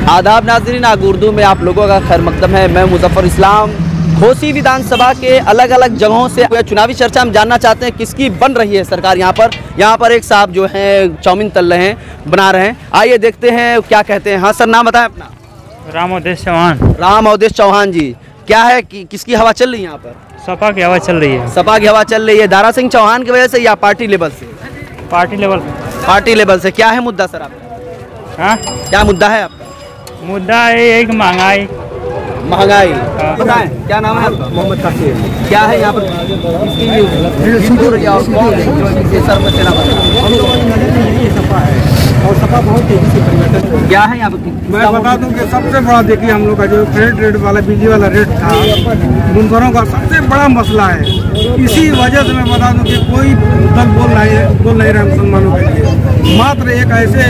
आदाब नाज़रीन, आग उर्दू में आप लोगों का खैर मकदम है। मैं मुजफ्फर इस्लाम। घोसी विधानसभा के अलग अलग जगहों से चुनावी चर्चा हम जानना चाहते हैं किसकी बन रही है सरकार। यहाँ पर एक साहब जो हैं चाउमीन तल रहे हैं, बना रहे हैं। आइए देखते हैं क्या कहते हैं। हाँ सर, नाम बताएं अपना। राम अवधेश चौहान। राम अवधेश चौहान जी, क्या है कि किसकी हवा चल रही है यहाँ पर? सपा की हवा चल रही है। सपा की हवा चल रही है। दारा सिंह चौहान की वजह से या पार्टी लेवल से? Party level. पार्टी लेवल से। क्या है मुद्दा सर आपका? हाँ, क्या मुद्दा है आपका? मुद्दा है एक महंगाई। महंगाई। बताएं क्या नाम है आपका? मोहम्मद कासिर। क्या है यहाँ पर और सपा बहुत तेजी से परिवर्तन क्या है यहाँ पर? मैं बता दूं कि सबसे बड़ा देखिए हम लोग का जो क्रेडिट रेट वाला बिजली वाला रेट था, बुनकरों का सबसे बड़ा मसला है। इसी वजह से मैं बता दूं कि कोई दल बोल नहीं रहा मुसलमानों के लिए। मात्र एक ऐसे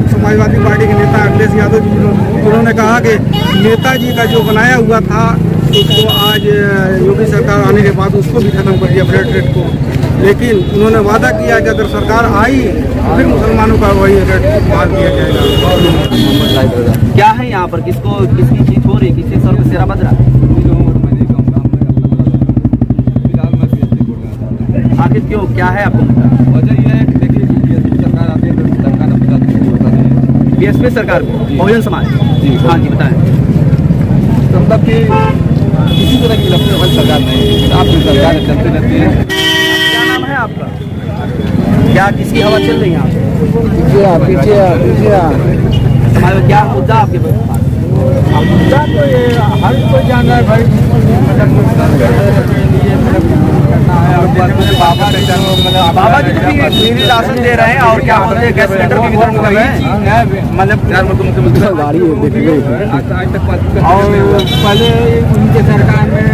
समाजवादी पार्टी के नेता अखिलेश यादव जी, उन्होंने कहा कि नेताजी का जो बनाया हुआ था उसको आज योगी सरकार आने के बाद उसको भी खत्म कर दिया क्रेडिट रेट को। लेकिन उन्होंने वादा किया कि अगर सरकार आई फिर मुसलमानों का वही रेट बहाल किया जाएगा। क्या है यहाँ पर? किसकी जीत हो रही? किसके सर पे सेरा बज रहा? आखिर क्यों, क्या है आपको? वजह यह है कि देखिए बीएसपी सरकार आती है तो सरकार अपनी बीएसपी सरकार बहुजन समाज। हाँ जी बताएं। मतलब कि किसी तरह की लफ्ज़ सरकार नहीं, आपकी सरकार चलती रहती है। क्या नाम है आपका? क्या किसकी हवा चल रही है यहाँ? हमारे क्या मुद्दा आपके पास? मुद्दा तो ये हर कोई जान रहा है भाई, बाबा जी फ्री राशन दे रहे हैं और क्या बोलते हैं गैस सिलेंडर भी वितरण कर रहे हैं। मतलब गाड़ी और पहले उनके सरकार में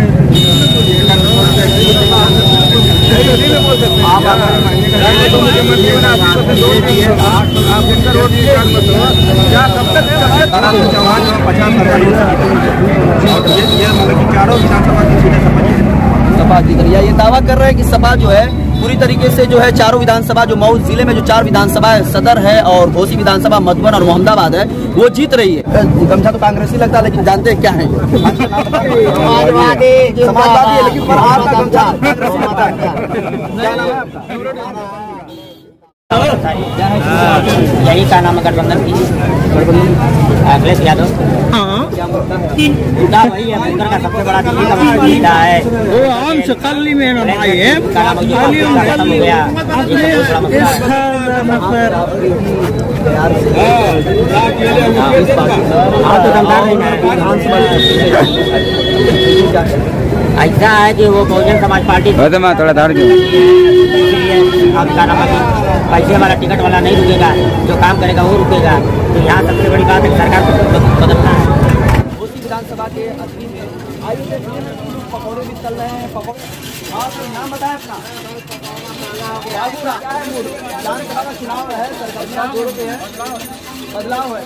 सपा जीत रही है। ये दावा कर रहे हैं कि सपा जो है पूरी तरीके से जो है चारों विधानसभा, जो मऊ जिले में जो 4 विधानसभा है, सदर है और घोसी विधानसभा, मधुबन और मोहम्मदाबाद है, वो जीत रही है। गमछा तो कांग्रेसी लगता है लेकिन जानते हैं क्या है? समाजवादी है, लेकिन पर आपका गमछा कांग्रेसी लगता है। यही का नाम है गठबंधन की, अखिलेश यादव। मुद्दा वही है, बुनकर का सबसे बड़ा दिल्ली का मुद्दा है। वो आम से कल में भाई है, खत्म हो गया। ऐसा है कि वो बहुजन समाज पार्टी थोड़ा धार पैसे वाला टिकट वाला नहीं रुकेगा, जो काम करेगा वो रुकेगा। तो यहाँ सबसे बड़ी बात है सरकार को बदलना है। घोसी विधानसभा के असली में पकौड़े भी चल रहे हैं। हाँ तो नाम बताएं अपना। विधानसभा का चुनाव है, सरकार जोड़ते हैं, बदलाव है।